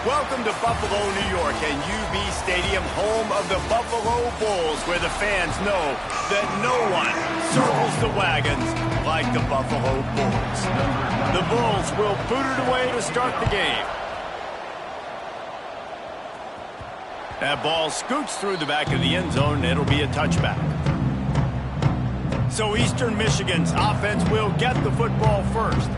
Welcome to Buffalo, New York, and UB Stadium, home of the Buffalo Bulls, where the fans know that no one circles the wagons like the Buffalo Bulls. The Bulls will boot it away to start the game. That ball scoots through the back of the end zone. It'll be a touchback. So Eastern Michigan's offense will get the football first.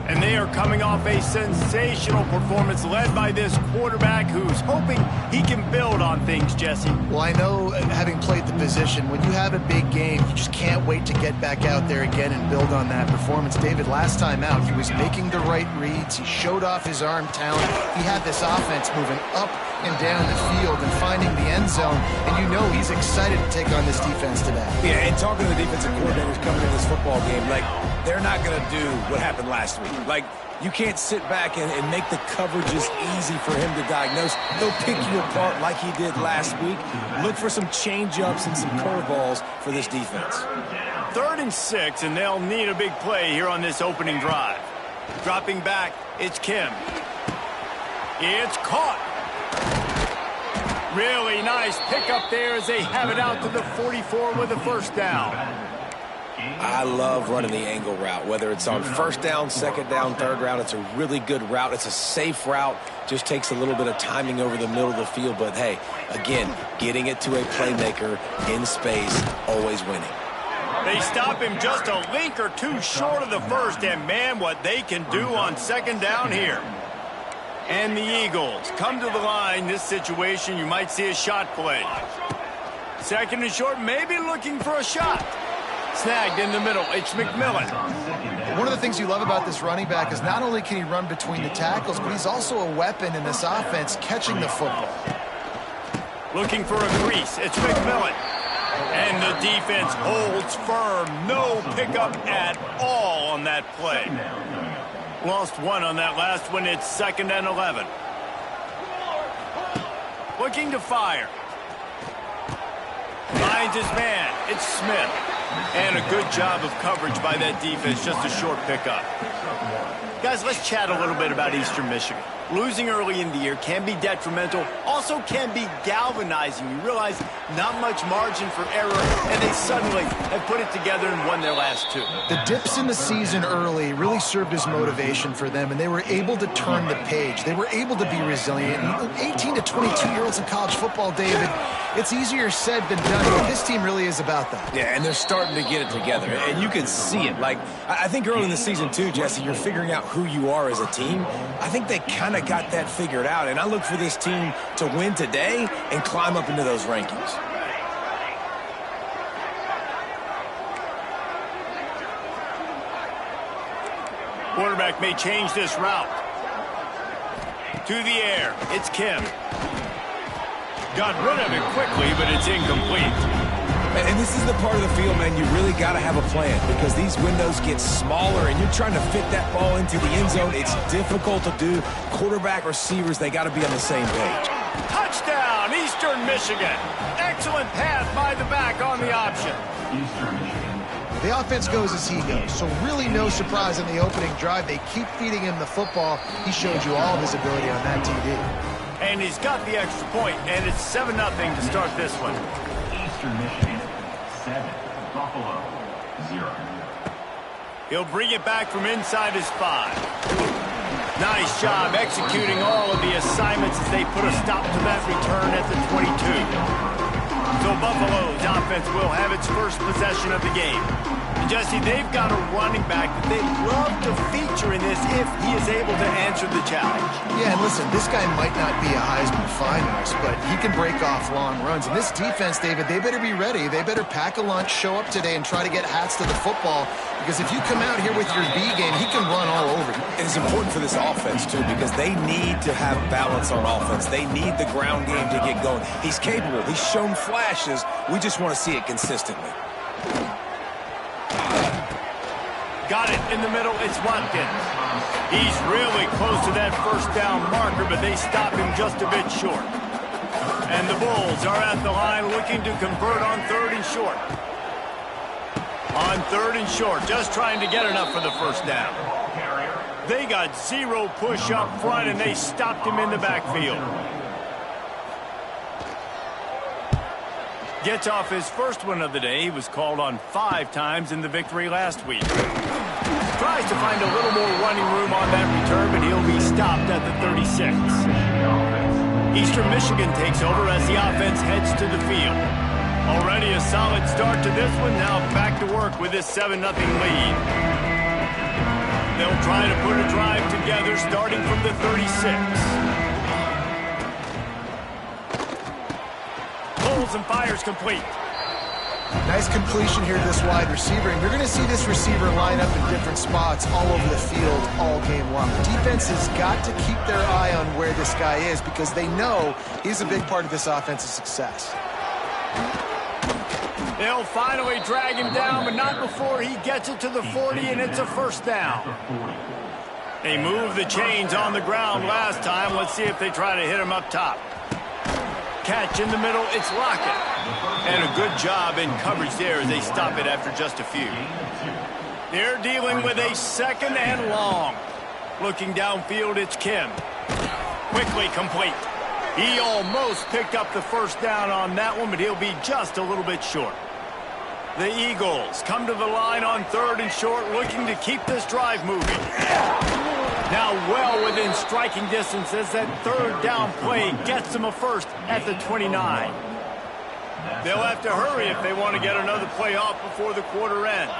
And they are coming off a sensational performance led by this quarterback who's hoping he can build on things, Jesse. Well, I know, having played the position, when you have a big game, you just can't wait to get back out there again and build on that performance. David, last time out, he was making the right reads. He showed off his arm talent. He had this offense moving up and down the field and finding the end zone. And you know he's excited to take on this defense today. Yeah, and talking to the defensive coordinators coming in this football game, like, they're not going to do what happened last week. Like, you can't sit back and make the coverages easy for him to diagnose. He'll pick you apart like he did last week. Look for some change-ups and some curveballs for this defense. 3rd and 6, and they'll need a big play here on this opening drive. Dropping back, it's Kim. It's caught. Really nice pickup there as they have it out to the 44 with a first down. I love running the angle route, whether it's on 1st down, 2nd down, 3rd route. It's a really good route. It's a safe route. Just takes a little bit of timing over the middle of the field. But, hey, again, getting it to a playmaker in space, always winning. They stop him just a link or two short of the first, and, man, what they can do on 2nd down here. And the Eagles come to the line. This situation, you might see a shot play. 2nd and short, maybe looking for a shot. Snagged in the middle. It's McMillan. One of the things you love about this running back is not only can he run between the tackles, but he's also a weapon in this offense catching the football. Looking for a crease. It's McMillan. And the defense holds firm. No pickup at all on that play. Lost one on that last one. It's 2nd and 11. Looking to fire. Finds his man. It's Smith. And a good job of coverage by that defense. Just a short pickup. Guys, let's chat a little bit about Eastern Michigan. Losing early in the year can be detrimental, also can be galvanizing. You realize not much margin for error, and they suddenly have put it together and won their last 2. The dips in the season early really served as motivation for them, and they were able to turn the page. They were able to be resilient. And 18 to 22-year-olds in college football, David, it's easier said than done, but this team really is about that. Yeah, and they're starting to get it together, and you can see it. Like, I think early in the season, too, Jesse, you're figuring out who you are as a team. I think they kind of got that figured out, and I look for this team to win today and climb up into those rankings. Quarterback may change this route. To the air, it's Kim. Got rid of it quickly, but it's incomplete. And this is the part of the field, man, you really got to have a plan because these windows get smaller and you're trying to fit that ball into the end zone. It's difficult to do. Quarterback, receivers, they got to be on the same page. Touchdown, Eastern Michigan. Excellent pass by the back on the option. The offense goes as he goes, so really no surprise in the opening drive. They keep feeding him the football. He showed you all of his ability on that TD. And he's got the extra point, and it's 7-0 to start this one. Eastern Michigan, 7, Buffalo, 0. He'll bring it back from inside his 5. Nice job executing all of the assignments as they put a stop to that return at the 22. So Buffalo's offense will have its first possession of the game. And Jesse, they've got a running back that they'd love to feature in this if he is able to answer the challenge. Yeah, and listen, this guy might not be a Heisman finalist, but he can break off long runs. And this defense, David, they better be ready. They better pack a lunch, show up today, and try to get hats to the football. Because if you come out here with your B game, he can run all over you. And it's important for this offense, too, because they need to have balance on offense. They need the ground game to get going. He's capable. He's shown flashes. We just want to see it consistently. Got it in the middle. It's Watkins. He's really close to that first down marker, but they stop him just a bit short. And the Bulls are at the line looking to convert on 3rd and short. On 3rd and short, just trying to get enough for the first down. They got zero push up front, and they stopped him in the backfield. Gets off his first one of the day. He was called on 5 times in the victory last week. Tries to find a little more running room on that return, but he'll be stopped at the 36. Eastern Michigan takes over as the offense heads to the field. Already a solid start to this one. Now back to work with this 7-0 lead. They'll try to put a drive together starting from the 36. Pulls and fires complete. Nice completion here to this wide receiver, and you're going to see this receiver line up in different spots all over the field all game long. The defense has got to keep their eye on where this guy is because they know he's a big part of this offense's success. They'll finally drag him down, but not before he gets it to the 40, and it's a first down. They moved the chains on the ground last time. Let's see if they try to hit him up top. Catch in the middle, it's Lockett. And a good job in coverage there as they stop it after just a few. They're dealing with a 2nd and long. Looking downfield, it's Kim. Quickly complete. He almost picked up the first down on that one, but he'll be just a little bit short. The Eagles come to the line on 3rd and short, looking to keep this drive moving. Now well within striking distance as that 3rd down play gets them a first at the 29. They'll have to hurry if they want to get another play off before the quarter ends.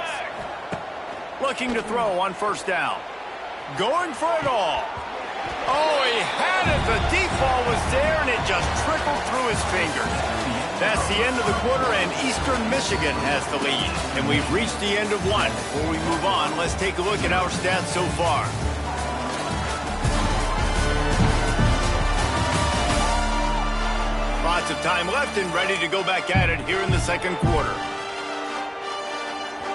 Looking to throw on 1st down. Going for it all. Oh, he had it. The deep ball was there, and it just trickled through his fingers. That's the end of the quarter, and Eastern Michigan has the lead. And we've reached the end of one. Before we move on, let's take a look at our stats so far. Lots of time left and ready to go back at it here in the 2nd quarter.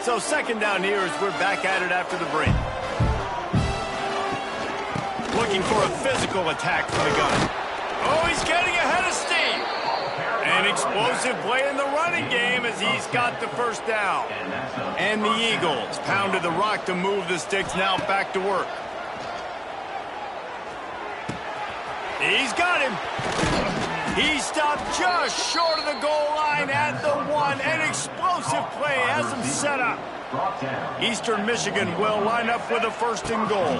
So 2nd down here as we're back at it after the break. Looking for a physical attack from the gun. Oh, he's getting ahead of steam. An explosive play in the running game as he's got the first down. And the Eagles pounded the rock to move the sticks, now back to work. He's got him. He stopped just short of the goal line at the 1. An explosive play has him set up. Eastern Michigan will line up with a 1st and goal.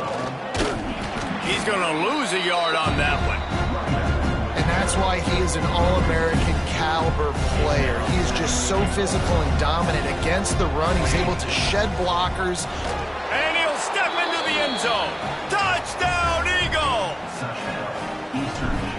He's going to lose a yard on that one. And that's why he is an All-American caliber player. He is just so physical and dominant against the run. He's able to shed blockers. And he'll step into the end zone. Touchdown, Eagles!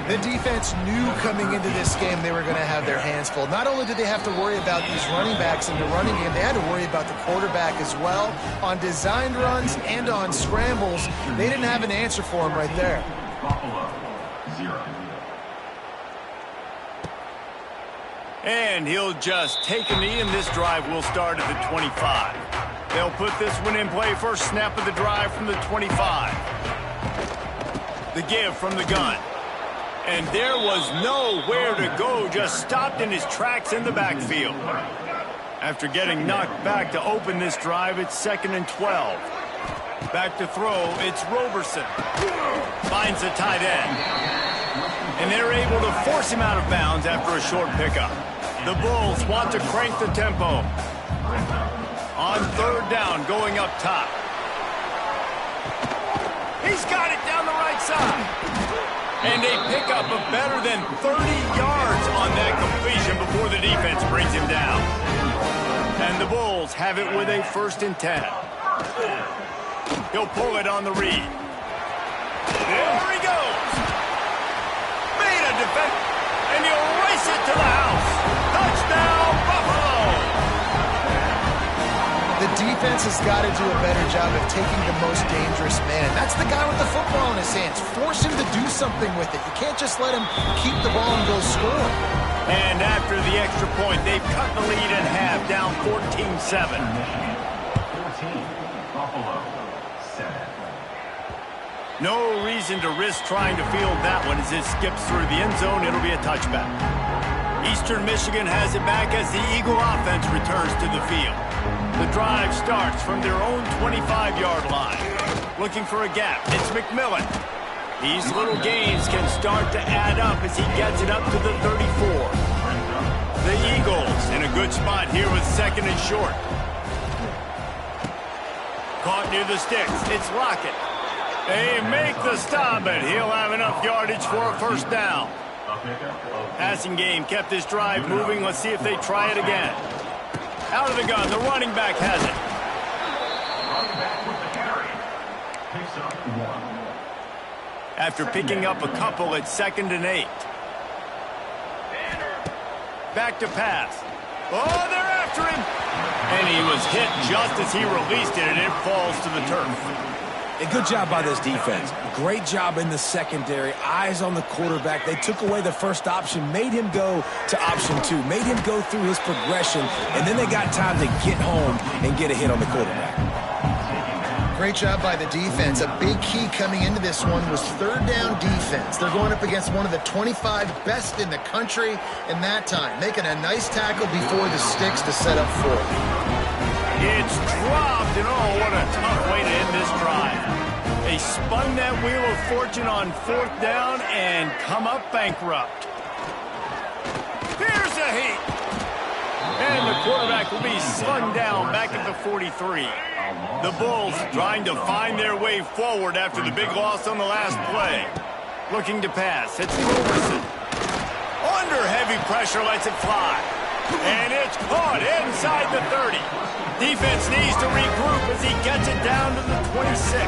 The defense knew coming into this game they were going to have their hands full. Not only did they have to worry about these running backs in the running game, they had to worry about the quarterback as well. On designed runs and on scrambles, they didn't have an answer for him right there. Buffalo, 0. And he'll just take a knee, and this drive will start at the 25. They'll put this one in play. First snap of the drive from the 25. The give from the gun. And there was nowhere to go, just stopped in his tracks in the backfield. After getting knocked back to open this drive, it's 2nd and 12. Back to throw, it's Roberson. Finds the tight end. And they're able to force him out of bounds after a short pickup. The Bulls want to crank the tempo. On 3rd down, going up top. He's got it down the right side. And they pick up a better than 30 yards on that completion before the defense brings him down. And the Bulls have it with a 1st and 10. He'll pull it on the read. There he goes. Made a defense, and he'll race it to the house. Touchdown, Buffalo! The defense has got to do a better job of taking the most dangerous man. That's the guy with the football in his hands. Force him to do something with it. You can't just let him keep the ball and go score. And after the extra point, they've cut the lead in half, down 14-7. 14, Buffalo, 7. No reason to risk trying to field that one as it skips through the end zone. It'll be a touchback. Eastern Michigan has it back as the Eagle offense returns to the field. The drive starts from their own 25-yard line. Looking for a gap. It's McMillan. These little gains can start to add up as he gets it up to the 34. The Eagles in a good spot here with second and short. Caught near the sticks. It's Lockett. They make the stop, and he'll have enough yardage for a first down. Passing game kept this drive moving. Let's see if they try it again. Out of the gun. The running back has it. Running back with the carry. Picks up 1. After picking up a couple, it's 2nd and 8. Back to pass. Oh, they're after him. And he was hit just as he released it, and it falls to the turf. A good job by this defense. Great job in the secondary. Eyes on the quarterback. They took away the first option, made him go to option 2, made him go through his progression, and then they got time to get home and get a hit on the quarterback. Great job by the defense. A big key coming into this one was third down defense. They're going up against one of the 25 best in the country in that time, making a nice tackle before the sticks to set up fourth. It's dropped, and oh, what a tough way to end this drive. They spun that wheel of fortune on 4th down and come up bankrupt. Here's a heat. And the quarterback will be slung down back at the 43. The Bulls trying to find their way forward after the big loss on the last play. Looking to pass. It's Roberson. Under heavy pressure, lets it fly. And it's caught inside the 30. Defense needs to regroup as he gets it down to the 26.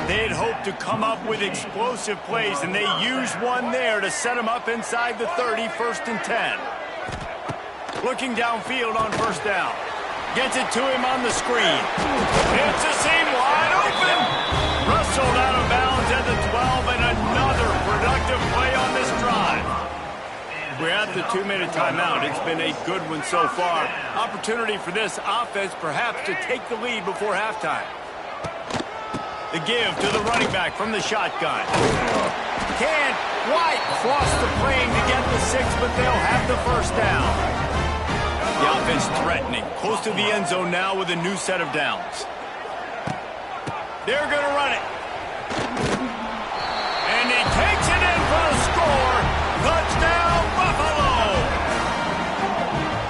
They'd hoped to come up with explosive plays, and they used one there to set him up inside the 30, 1st and 10. Looking downfield on 1st down. Gets it to him on the screen. It's a seam wide open. Rustled out of bounds at the 12, and another productive play on this drive. We're at the 2-minute timeout. It's been a good one so far. Opportunity for this offense perhaps to take the lead before halftime. The give to the running back from the shotgun. Can't quite cross the plane to get the 6, but they'll have the first down. The offense threatening, close to the end zone now with a new set of downs. They're going to run it. And he takes it in for a score. Touchdown, Buffalo!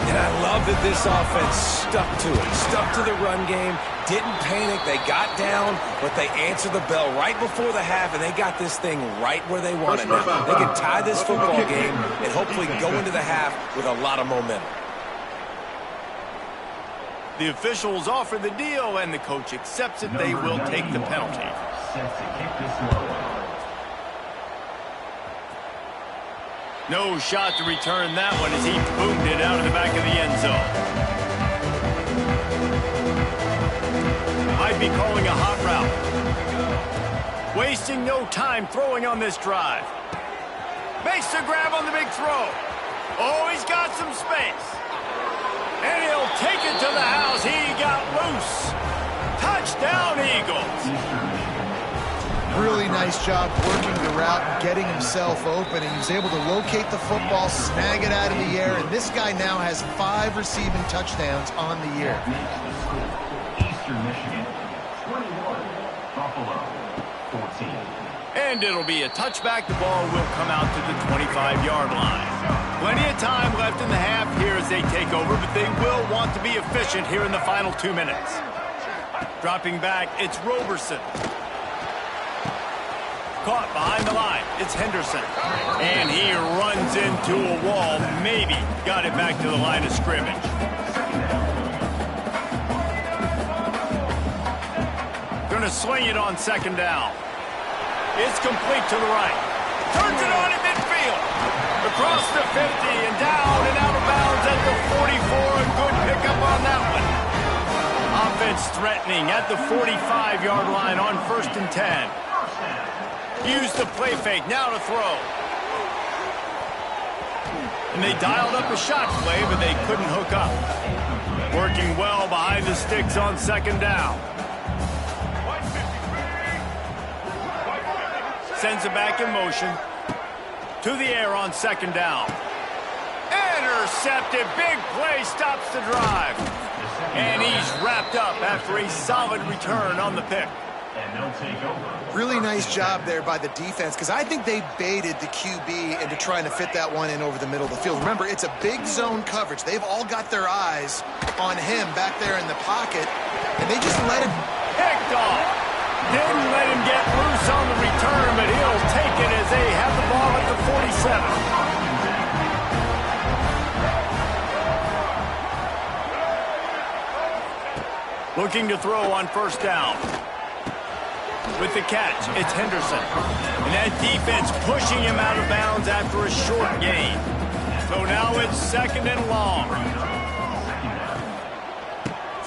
And I love that this offense stuck to it, stuck to the run game, didn't panic. They got down, but they answered the bell right before the half, and they got this thing right where they want it now. They can tie this football game and hopefully go into the half with a lot of momentum. The officials offer the deal, and the coach accepts it. They will take the penalty. No shot to return that one as he boomed it out of the back of the end zone. Might be calling a hot route. Wasting no time throwing on this drive. Makes the grab on the big throw. Oh, he's got some space. And he'll take it to the house. He got loose. Touchdown, Eagles. Really nice job working the route and getting himself open. He was able to locate the football, snag it out of the air, and this guy now has 5 receiving touchdowns on the year. Eastern Michigan, 21. Buffalo, 14. And it'll be a touchback. The ball will come out to the 25-yard line. Plenty of time left in the half here as they take over, but they will want to be efficient here in the final 2 minutes. Dropping back, it's Roberson. Caught behind the line, it's Henderson. And he runs into a wall, maybe got it back to the line of scrimmage. Gonna swing it on 2nd down. It's complete to the right. Turns it on at midfield. Across the 50 and down and out of bounds at the 44. A good pickup on that one. Offense threatening at the 45-yard line on 1st and 10. Use the play fake now to throw. And they dialed up a shot play, but they couldn't hook up. Working well behind the sticks on 2nd down. Sends it back in motion. To the air on 2nd down. Intercepted. Big play stops the drive. And he's wrapped up after a solid return on the pick. And they'll take over. Really nice job there by the defense, because I think they baited the QB into trying to fit that one in over the middle of the field. Remember, it's a big zone coverage. They've all got their eyes on him back there in the pocket, and they just let him. Picked off. Didn't let him get loose on the return, but he'll take it as they have the ball at the 47. Looking to throw on first down. With the catch, it's Henderson. And that defense pushing him out of bounds after a short gain. So now it's second and long.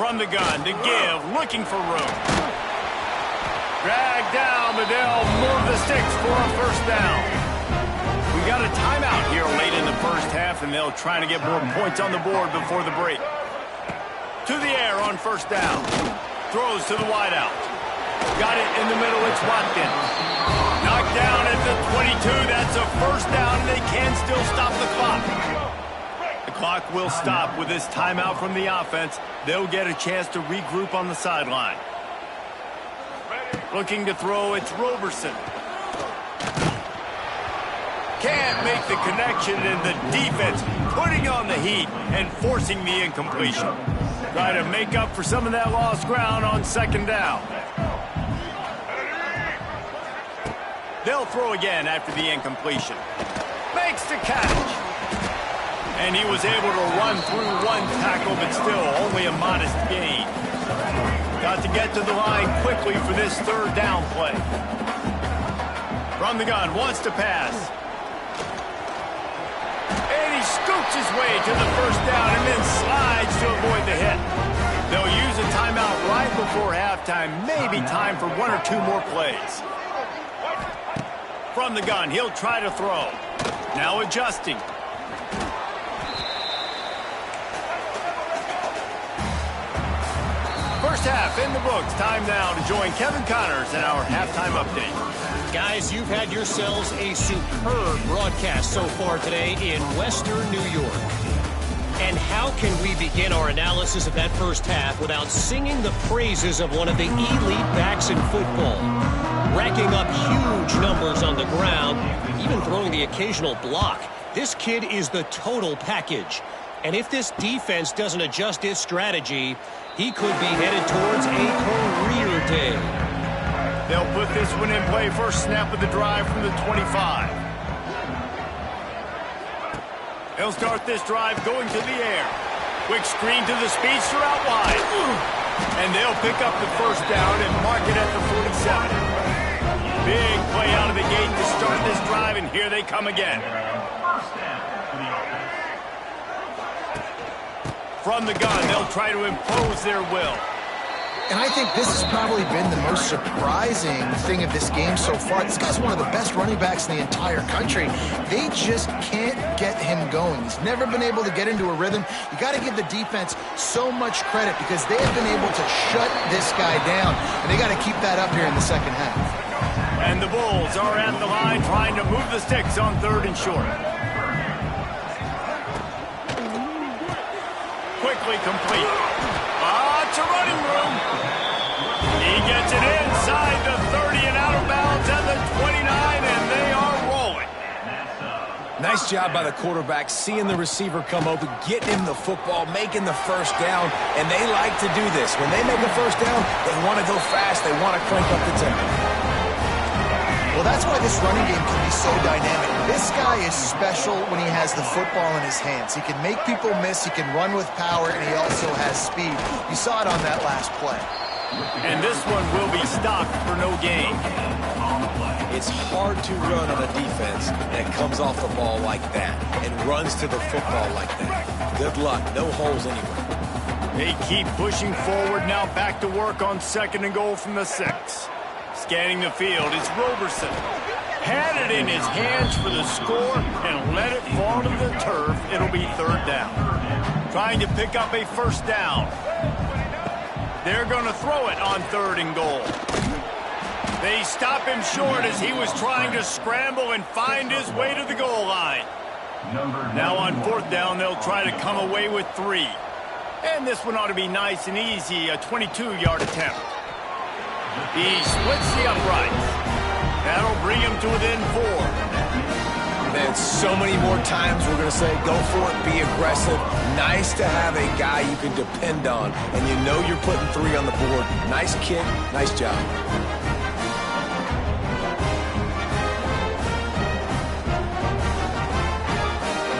From the gun, to give, looking for room. Dragged down, but they'll move the sticks for a first down. We got a timeout here late in the first half, and they'll try to get more points on the board before the break. To the air on first down. Throws to the wideout. Got it in the middle, it's Watkins. Knocked down at the 22, that's a first down, and they can still stop the clock. The clock will stop with this timeout from the offense. They'll get a chance to regroup on the sideline. Looking to throw, it's Roberson. Can't make the connection, and the defense putting on the heat and forcing the incompletion. Try to make up for some of that lost ground on second down. They'll throw again after the incompletion. Makes the catch. And he was able to run through one tackle, but still only a modest gain. Got to get to the line quickly for this third down play. From the gun, wants to pass. And he scoops his way to the first down and then slides to avoid the hit. They'll use a timeout right before halftime. Maybe time for one or two more plays. From the gun, he'll try to throw. Now adjusting. First half in the books. Time now to join Kevin Connors in our halftime update. Guys, you've had yourselves a superb broadcast so far today in Western New York. And how can we begin our analysis of that first half without singing the praises of one of the elite backs in football? Racking up huge numbers on the ground, even throwing the occasional block. This kid is the total package. And if this defense doesn't adjust its strategy, he could be headed towards a career day. They'll put this one in play first snap of the drive from the 25. They'll start this drive going to the air. Quick screen to the speedster out wide. And they'll pick up the first down and mark it at the 47. Big play out of the gate to start this drive, and here they come again. From the gun, they'll try to impose their will. And I think this has probably been the most surprising thing of this game so far. This guy's one of the best running backs in the entire country. They just can't get him going. He's never been able to get into a rhythm. You got to give the defense so much credit because they have been able to shut this guy down. And they got to keep that up here in the second half. And the Bulls are at the line trying to move the sticks on third and short. Quickly complete. Lots of running room. He gets it inside the 30 and out of bounds at the 29, and they are rolling. Nice job by the quarterback, seeing the receiver come open, getting him the football, making the first down, and they like to do this. When they make a first down, they want to go fast. They want to crank up the tempo. Well, that's why this running game can be so dynamic. This guy is special when he has the football in his hands. He can make people miss, he can run with power, and he also has speed. You saw it on that last play. And this one will be stopped for no gain. It's hard to run on a defense that comes off the ball like that and runs to the football like that. Good luck. No holes anywhere. They keep pushing forward now, back to work on second and goal from the 6. Scanning the field, it's Roberson. Had it in his hands for the score and let it fall to the turf. It'll be third down. Trying to pick up a first down. They're going to throw it on third and goal. They stop him short as he was trying to scramble and find his way to the goal line. Now on fourth down, they'll try to come away with 3. And this one ought to be nice and easy, a 22-yard attempt. He splits the uprights. That'll bring him to within 4. Man, so many more times we're going to say, go for it, be aggressive. Nice to have a guy you can depend on, and you know you're putting 3 on the board. Nice kick, nice job.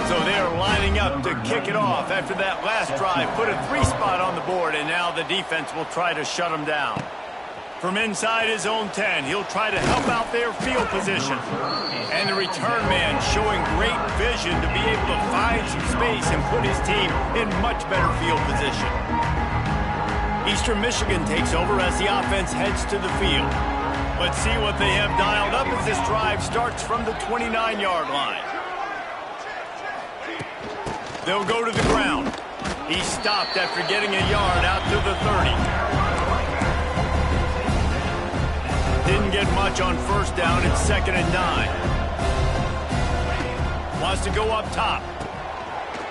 So they're lining up to kick it off after that last drive. Put a 3 spot on the board, and now the defense will try to shut him down. From inside his own 10, he'll try to help out their field position. And the return man showing great vision to be able to find some space and put his team in much better field position. Eastern Michigan takes over as the offense heads to the field. Let's see what they have dialed up as this drive starts from the 29-yard line. They'll go to the ground. He stopped after getting a yard out to the 30. Didn't get much on first down. It's 2nd and 9. Wants to go up top.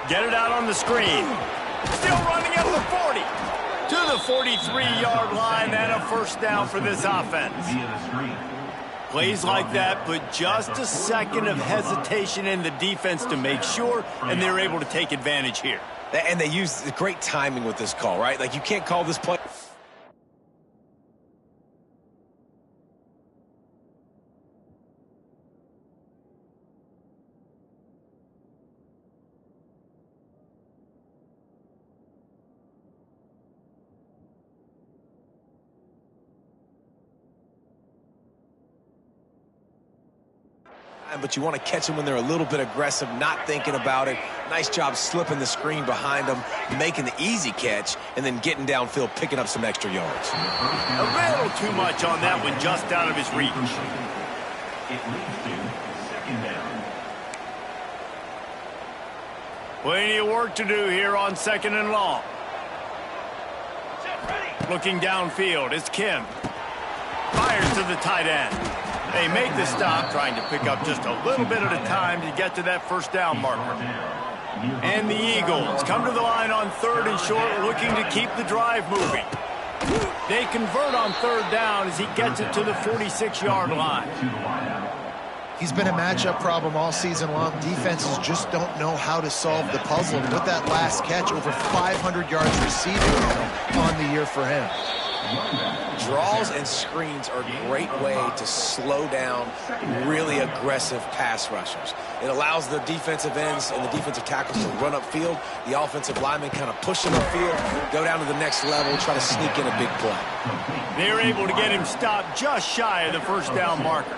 Get it out on the screen. Still running at the 40. To the 43-yard line and a first down for this offense. Plays like that put just a second of hesitation in the defense to make sure, and they're able to take advantage here. And they use great timing with this call, right? Like, you can't call this play. But you want to catch them when they're a little bit aggressive, not thinking about it. Nice job slipping the screen behind them, making the easy catch, and then getting downfield, picking up some extra yards. A little too much on that one, just out of his reach. It leads to 2nd down. Plenty of work to do here on 2nd and long. Looking downfield, it's Kim. Fires to the tight end. They make the stop, trying to pick up just a little bit at a time to get to that first down marker. And the Eagles come to the line on 3rd and short, looking to keep the drive moving. They convert on 3rd down as he gets it to the 46-yard line. He's been a matchup problem all season long. Defenses just don't know how to solve the puzzle. And with that last catch, over 500 yards receiving on the year for him. Draws and screens are a great way to slow down really aggressive pass rushers. It allows the defensive ends and the defensive tackles to run upfield. The offensive linemen kind of push them upfield, go down to the next level, try to sneak in a big play. They're able to get him stopped just shy of the first down marker.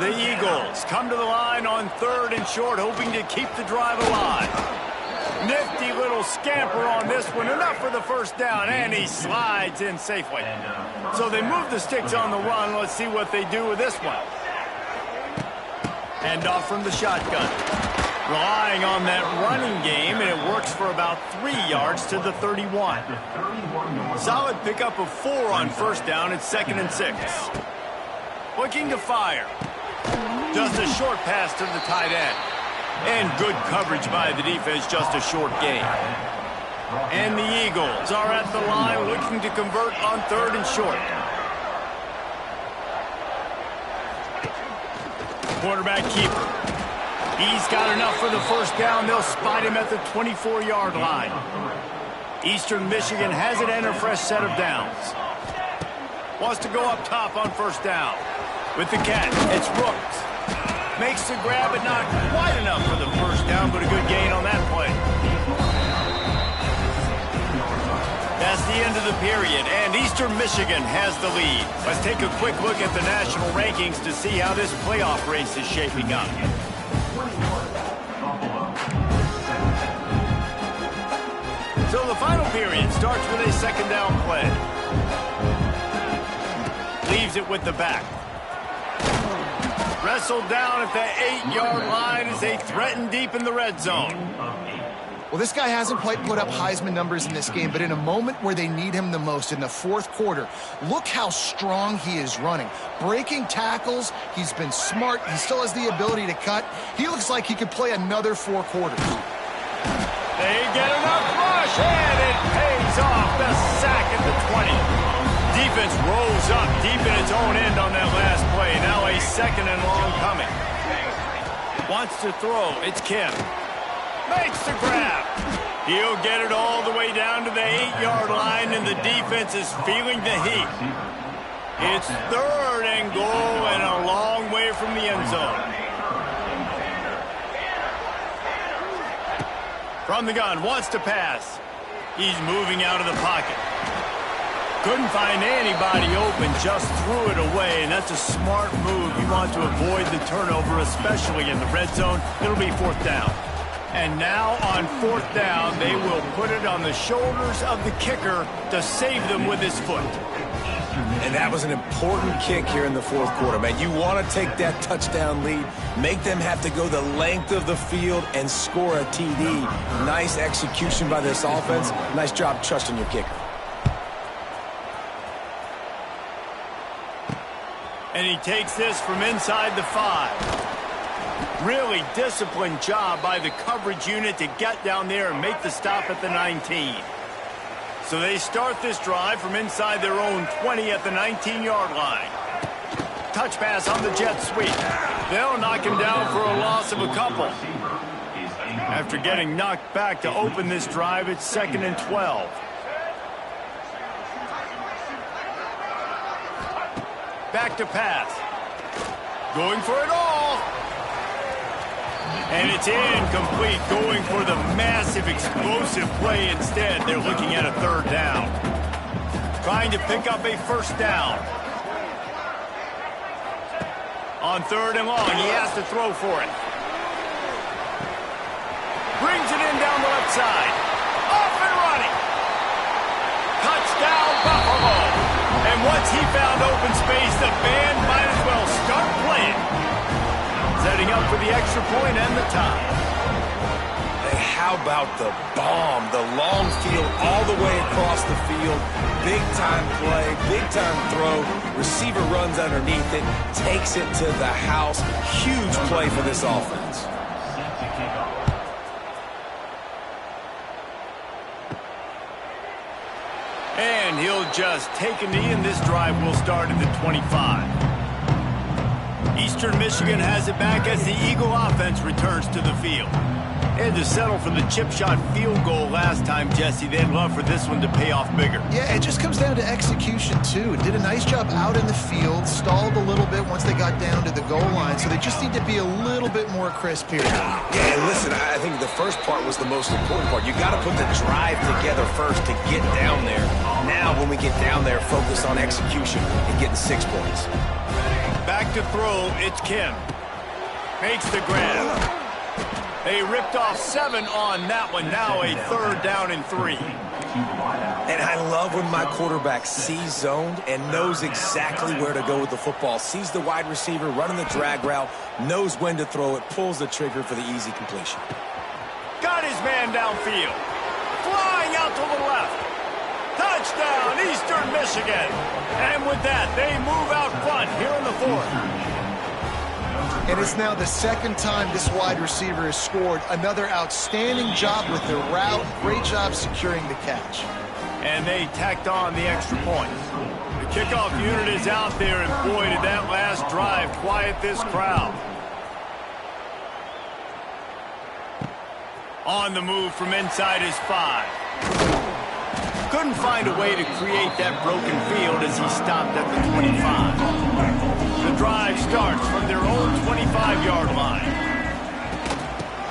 The Eagles come to the line on 3rd and short, hoping to keep the drive alive. Nifty little scamper on this one, enough for the first down, and he slides in safely. So they move the sticks on the run. Let's see what they do with this one. Hand off from the shotgun. Relying on that running game, and it works for about 3 yards to the 31. Solid pickup of 4 on first down. It's 2nd and 6. Looking to fire. Just a short pass to the tight end. And good coverage by the defense, just a short gain. And the Eagles are at the line looking to convert on 3rd and short. Quarterback keeper. He's got enough for the first down. They'll spot him at the 24-yard line. Eastern Michigan has it and a fresh set of downs. Wants to go up top on first down. With the catch, it's Brooks. Makes the grab, but not quite enough for the first down, but a good gain on that play. That's the end of the period, and Eastern Michigan has the lead. Let's take a quick look at the national rankings to see how this playoff race is shaping up. So the final period starts with a 2nd down play. Leaves it with the back. Wrestled down at the 8-yard line as they threaten deep in the red zone. Well, this guy hasn't quite put up Heisman numbers in this game, but in a moment where they need him the most, in the 4th quarter, look how strong he is running. Breaking tackles, he's been smart, he still has the ability to cut. He looks like he could play another 4 quarters. They get enough rush, and defense rose up deep in its own end on that last play. Now a 2nd and long coming. Wants to throw. It's Kim. Makes the grab. He'll get it all the way down to the 8-yard line, and the defense is feeling the heat. It's 3rd and goal and a long way from the end zone. From the gun, wants to pass. He's moving out of the pocket. Couldn't find anybody open, just threw it away, and that's a smart move. You want to avoid the turnover, especially in the red zone. It'll be 4th down. And now on 4th down, they will put it on the shoulders of the kicker to save them with his foot. And that was an important kick here in the 4th quarter, man. You want to take that touchdown lead, make them have to go the length of the field and score a TD. Nice execution by this offense. Nice job trusting your kicker. And he takes this from inside the 5. Really disciplined job by the coverage unit to get down there and make the stop at the 19. So they start this drive from inside their own 20 at the 19-yard line. Touch pass on the jet sweep. They'll knock him down for a loss of a couple. After getting knocked back to open this drive, it's 2nd and 12. Back to pass. Going for it all. And it's incomplete, going for the massive explosive play instead. They're looking at a 3rd down. Trying to pick up a 1st down. On 3rd and long, he has to throw for it. Brings it in down the left side. Off and running. Touchdown, Buffalo. And once he found open space, the band might as well start playing. Setting up for the extra point and the tie. Hey, how about the bomb? The long field all the way across the field. Big time play, big time throw. Receiver runs underneath it, takes it to the house. Huge play for this offense. And he'll just take a knee, and this drive will start at the 25. Eastern Michigan has it back as the Eagle offense returns to the field. They had to settle for the chip shot field goal last time, Jesse. They'd love for this one to pay off bigger. Yeah, it just comes down to execution, too. Did a nice job out in the field, stalled a little bit once they got down to the goal line, so they just need to be a little bit more crisp here. Yeah, and listen, I think the first part was the most important part. You got to put the drive together first to get down there. Now, when we get down there, focus on execution and getting 6 points. Back to throw, it's Kim. Makes the grab. They ripped off 7 on that one. Now a 3rd down and 3. And I love when my quarterback sees zoned and knows exactly where to go with the football. Sees the wide receiver running the drag route, knows when to throw it, pulls the trigger for the easy completion. Got his man downfield. Flying out to the left. Touchdown, Eastern Michigan. And with that, they move out front here in the 4th. And it's now the 2nd time this wide receiver has scored. Another outstanding job with the route. Great job securing the catch. And they tacked on the extra point. The kickoff unit is out there, and boy, did that last drive quiet this crowd. On the move from inside his 5. Couldn't find a way to create that broken field as he stopped at the 25. The drive starts from their own 25-yard line.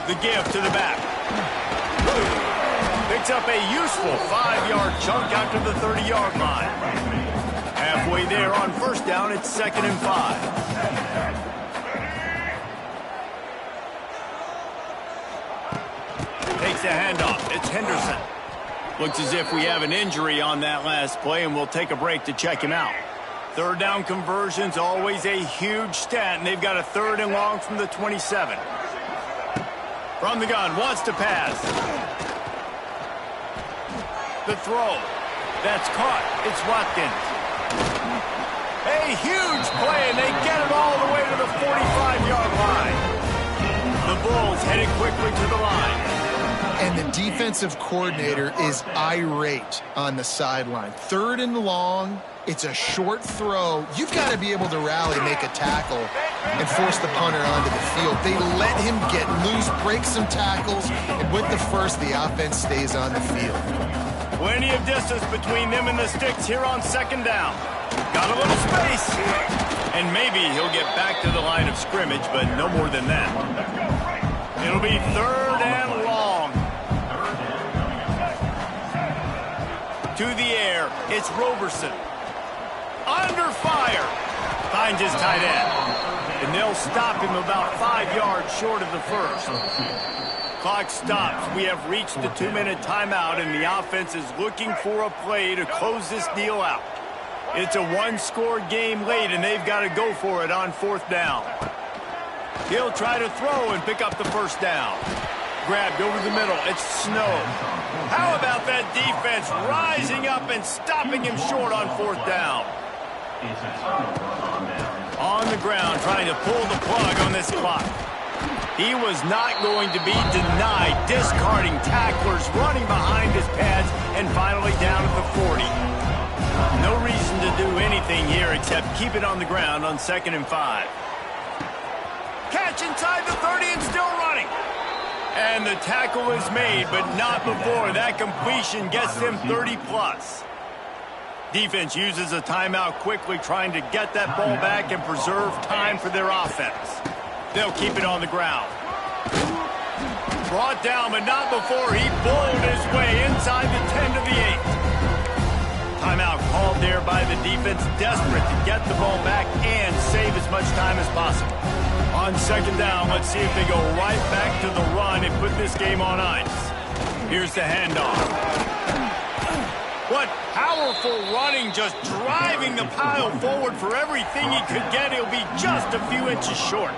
The give to the back. Picks up a useful 5-yard chunk out to the 30-yard line. Halfway there on 1st down, it's 2nd and 5. Takes the handoff. It's Henderson. Looks as if we have an injury on that last play, and we'll take a break to check him out. 3rd down conversion's always a huge stat, and they've got a 3rd and long from the 27. From the gun, wants to pass. The throw. That's caught. It's Watkins. A huge play, and they get it all the way to the 45-yard line. The Bulls headed quickly to the line. And the defensive coordinator is irate on the sideline. 3rd and long. It's a short throw. You've got to be able to rally, make a tackle, and force the punter onto the field. They let him get loose, break some tackles, and with the first, the offense stays on the field. Plenty of distance between them and the sticks here on 2nd down. Got a little space. And maybe he'll get back to the line of scrimmage, but no more than that. It'll be 3rd and long. To the air, it's Roberson. Under fire. Finds his tight end. And they'll stop him about 5 yards short of the first. Clock stops. We have reached the 2-minute timeout, and the offense is looking for a play to close this deal out. It's a one-score game late, and they've got to go for it on 4th down. He'll try to throw and pick up the first down. Grabbed over the middle. It's Snow. How about that defense rising up and stopping him short on 4th down? On the ground, trying to pull the plug on this clock. He was not going to be denied, discarding tacklers, running behind his pads, and finally down at the 40. No reason to do anything here except keep it on the ground on 2nd and 5. Catch inside the 30 and still running. And the tackle is made, but not before that completion gets them 30+. Defense uses a timeout quickly, trying to get that ball back and preserve time for their offense. They'll keep it on the ground. Brought down, but not before he bowled his way inside the 10 to the 8. Timeout called there by the defense, desperate to get the ball back and save as much time as possible. On 2nd down, let's see if they go right back to the run and put this game on ice. Here's the handoff. What powerful running, just driving the pile forward for everything he could get. He'll be just a few inches short.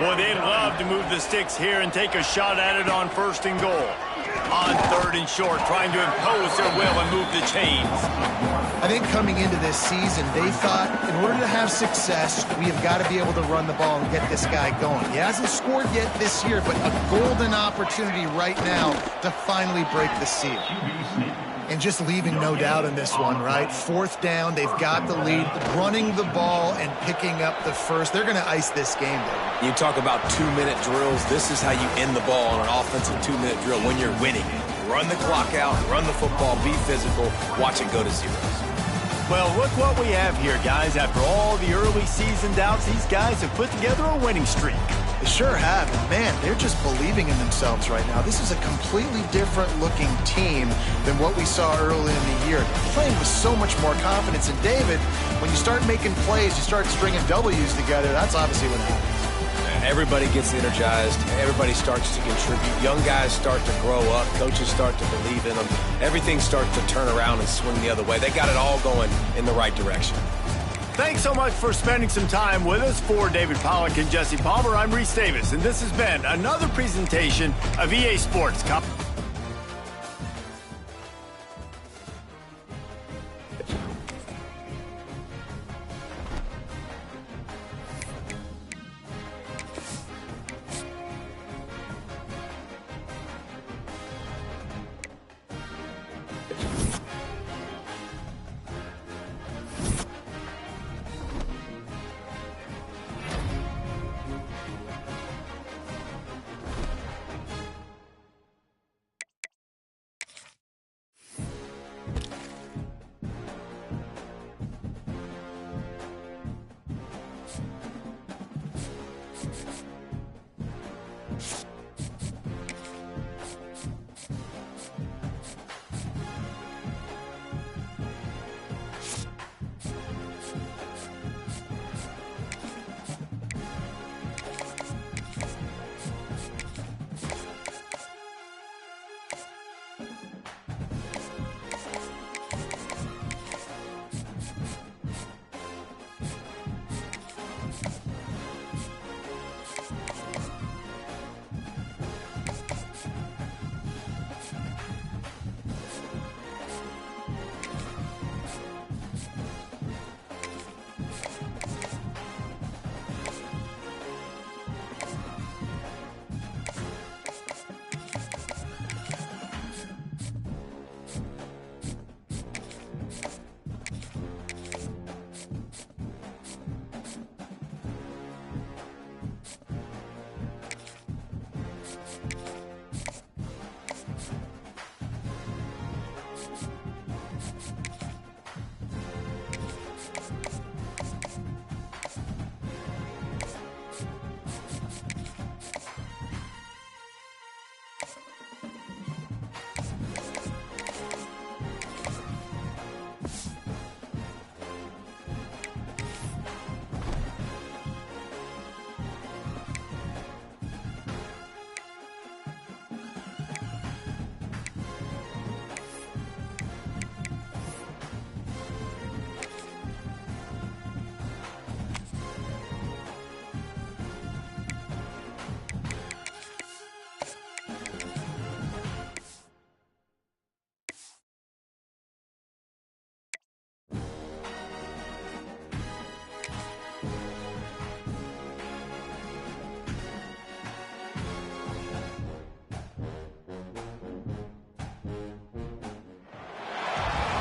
Boy, they'd love to move the sticks here and take a shot at it on 1st and goal. On 3rd and short, trying to impose their will and move the chains. I think coming into this season, they thought in order to have success, we have got to be able to run the ball and get this guy going. He hasn't scored yet this year, but a golden opportunity right now to finally break the seal. And just leaving no doubt in this one, right? 4th down, they've got the lead, running the ball and picking up the first. They're going to ice this game, though. You talk about 2-minute drills. This is how you end the ball on an offensive 2-minute drill when you're winning. Run the clock out, run the football, be physical, watch it go to zeros. Well, look what we have here, guys. After all the early season doubts, these guys have put together a winning streak. They sure have, and man, they're just believing in themselves right now. This is a completely different looking team than what we saw early in the year. They're playing with so much more confidence, and David, when you start making plays, you start stringing W's together, that's obviously what happens. Everybody gets energized. Everybody starts to contribute. Young guys start to grow up. Coaches start to believe in them. Everything starts to turn around and swing the other way. They got it all going in the right direction. Thanks so much for spending some time with us. For David Pollack and Jesse Palmer, I'm Reese Davis, and this has been another presentation of EA Sports.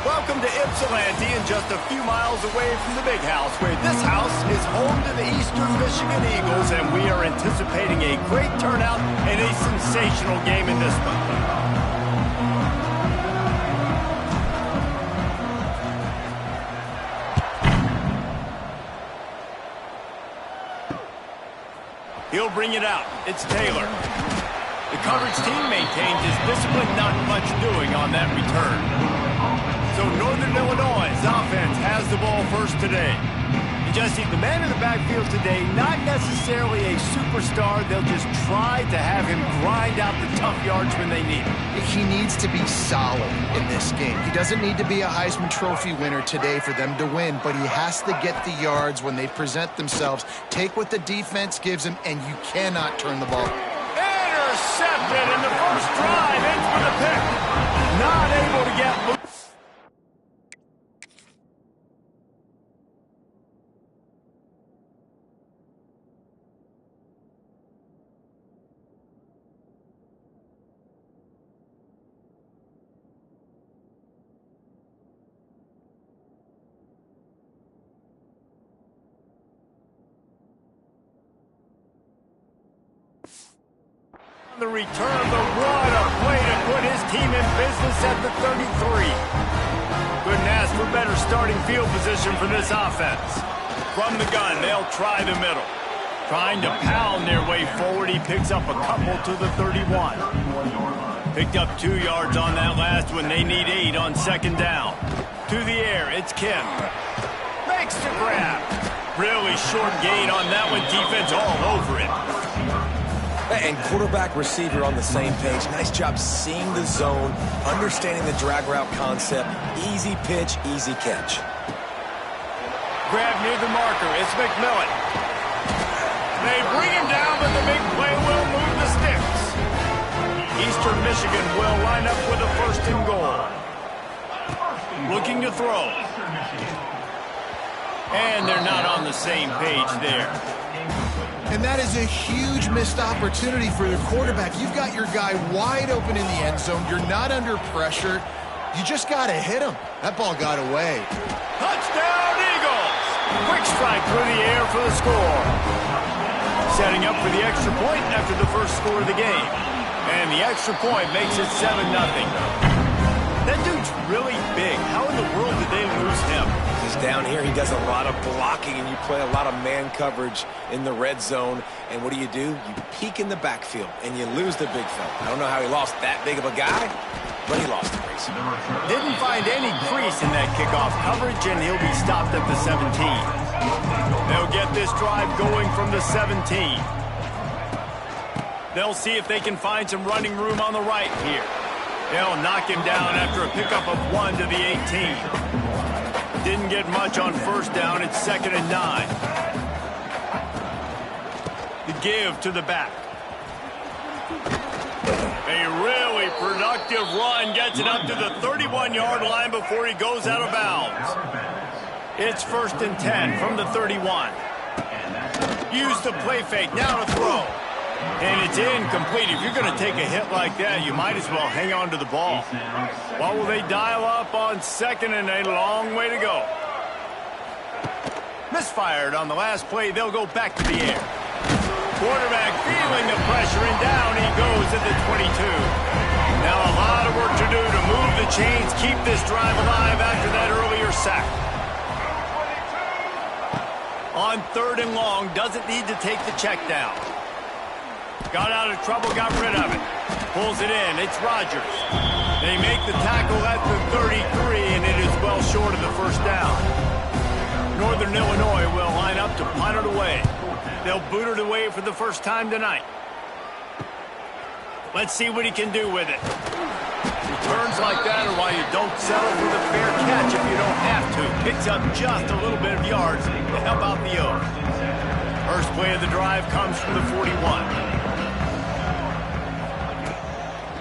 Welcome to Ypsilanti, and just a few miles away from the big house, where this house is home to the Eastern Michigan Eagles, and we are anticipating a great turnout and a sensational game in this one. He'll bring it out. It's Taylor. The coverage team maintains his discipline, not much doing on that return. So Northern Illinois' offense has the ball first today. And Jesse, the man in the backfield today, not necessarily a superstar. They'll just try to have him grind out the tough yards when they need it. He needs to be solid in this game. He doesn't need to be a Heisman Trophy winner today for them to win, but he has to get the yards when they present themselves. Take what the defense gives him, and you cannot turn the ball. Intercepted in the first drive, in for the pick. Not able to get loose. The return, but what a play to put his team in business at the 33. Couldn't ask for better starting field position for this offense. From the gun, they'll try the middle. Trying to pound their way forward, he picks up a couple to the 31. Picked up 2 yards on that last one. They need 8 on second down. To the air, it's Kim. Makes the grab. Really short gain on that one. Defense all over it. And quarterback, receiver on the same page. Nice job seeing the zone, understanding the drag route concept. Easy pitch, easy catch. Grab near the marker. It's McMillan. They bring him down, but the big play will move the sticks. Eastern Michigan will line up with a first and goal. Looking to throw. And they're not on the same page there. And that is a huge missed opportunity for the quarterback. You've got your guy wide open in the end zone. You're not under pressure. You just got to hit him. That ball got away. Touchdown, Eagles! Quick strike through the air for the score. Setting up for the extra point after the first score of the game. And the extra point makes it 7-0. That dude's really big. How in the world did they lose him? He's down here. He does a lot of blocking, and you play a lot of man coverage in the red zone. And what do? You peek in the backfield, and you lose the big fella. I don't know how he lost that big of a guy, but he lost the race. Didn't find any crease in that kickoff coverage, and he'll be stopped at the 17. They'll get this drive going from the 17. They'll see if they can find some running room on the right here. They'll knock him down after a pickup of 1 to the 18. Didn't get much on first down. It's 2nd and 9. The give to the back. A really productive run gets it up to the 31-yard line before he goes out of bounds. It's 1st and 10 from the 31. Use the play fake. Now to throw. And it's incomplete. If you're going to take a hit like that, you might as well hang on to the ball. What will they dial up on 2nd and a long way to go? Misfired on the last play. They'll go back to the air. Quarterback feeling the pressure, and down he goes at the 22. Now a lot of work to do to move the chains, keep this drive alive after that earlier sack. On 3rd and long, doesn't need to take the check down. Got out of trouble, got rid of it. Pulls it in, it's Rodgers. They make the tackle at the 33, and it is well short of the first down. Northern Illinois will line up to punt it away. They'll boot it away for the first time tonight. Let's see what he can do with it. Returns like that are why you don't settle for the fair catch if you don't have to. Picks up just a little bit of yards to help out the Oaks. First play of the drive comes from the 41.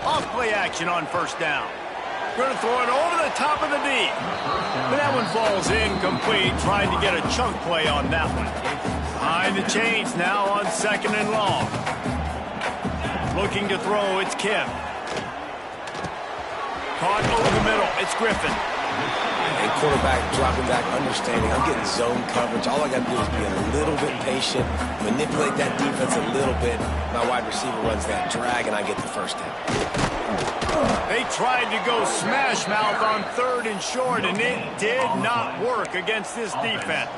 Off play action on 1st down. Going to throw it over the top of the D. But that one falls incomplete, trying to get a chunk play on that one. Behind the chains now on 2nd and long. Looking to throw, it's Kim. Caught over the middle, it's Griffin. And quarterback dropping back, understanding I'm getting zone coverage. All I got to do is be a little bit patient, manipulate that defense a little bit. My wide receiver runs that drag, and I get the first down. They tried to go smash mouth on 3rd and short, and it did not work against this defense.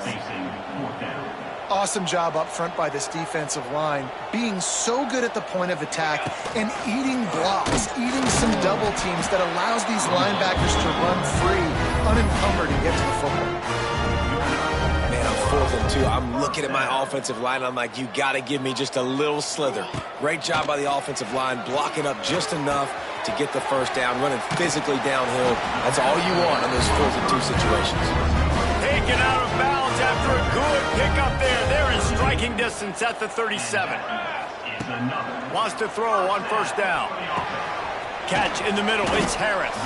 Awesome job up front by this defensive line, being so good at the point of attack and eating blocks, eating some double teams that allows these linebackers to run free, unencumbered, and get to the football. Man, I'm 4th and 2. I'm looking at my offensive line. I'm like, you got to give me just a little slither. Great job by the offensive line, blocking up just enough to get the first down, running physically downhill. That's all you want in those 4th and 2 situations. Taken out of bounds after a good pickup there. They're in striking distance at the 37. Wants to throw on 1st down. Catch in the middle, it's Harris.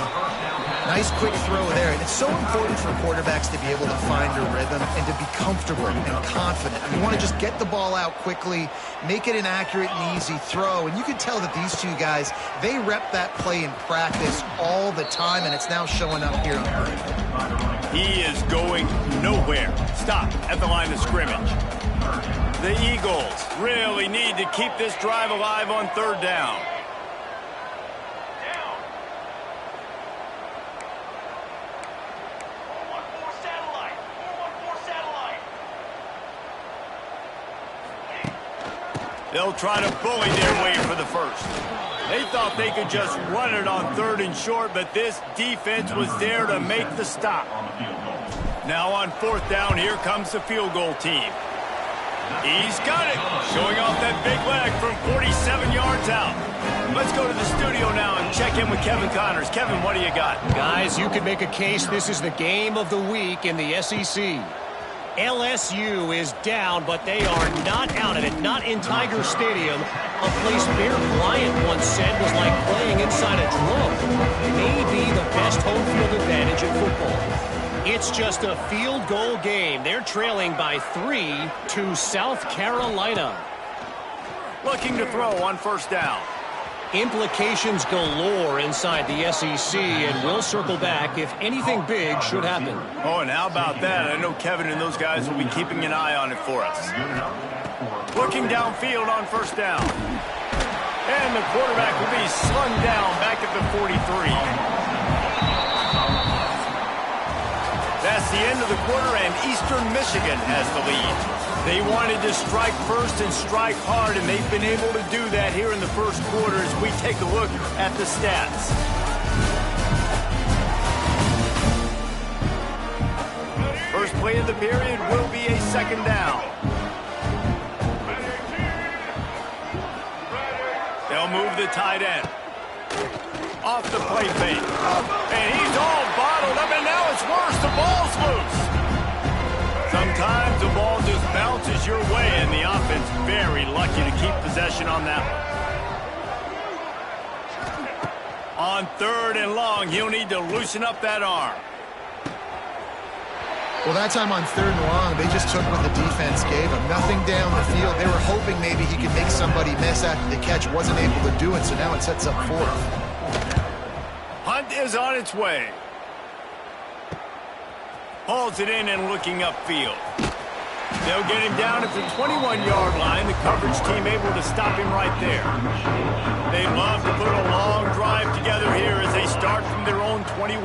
Nice quick throw there. And it's so important for quarterbacks to be able to find a rhythm and to be comfortable and confident. You want to just get the ball out quickly, make it an accurate and easy throw. And you can tell that these two guys, they rep that play in practice all the time, and it's now showing up here on earth. He is going nowhere. Stop at the line of scrimmage. The Eagles really need to keep this drive alive on 3rd down. They'll try to bully their way for the first. They thought they could just run it on 3rd and short, but this defense was there to make the stop. Now on 4th down, here comes the field goal team. He's got it, showing off that big leg from 47 yards out. Let's go to the studio now and check in with Kevin Connors. Kevin, what do you got? Guys, you could make a case this is the game of the week in the SEC. LSU is down, but they are not out of it, not in Tiger Stadium, a place Bear Bryant once said was like playing inside a drum. Maybe the best home field advantage in football. It's just a field goal game. They're trailing by 3 to South Carolina. Looking to throw on 1st down. Implications galore inside the SEC, and we'll circle back if anything big should happen. Oh, and how about that? I know Kevin and those guys will be keeping an eye on it for us. Looking downfield on 1st down. And the quarterback will be slung down back at the 43. That's the end of the quarter, and Eastern Michigan has the lead. They wanted to strike first and strike hard, and they've been able to do that here in the first quarter as we take a look at the stats. First play of the period will be a 2nd down. They'll move the tight end. Off the play fake. And he's all bottled up, and now it's worse. The ball's loose. Sometimes the ball just bounces your way, and the offense very lucky to keep possession on that one. On 3rd and long, he'll need to loosen up that arm. Well, that time on 3rd and long, they just took what the defense gave him. Nothing down the field. They were hoping maybe he could make somebody miss after the catch. Wasn't able to do it, so now it sets up 4th. Hunt is on its way. Hauls it in and looking upfield. They'll get him down at the 21-yard line. The coverage team able to stop him right there. They'd love to put a long drive together here as they start from their own 21.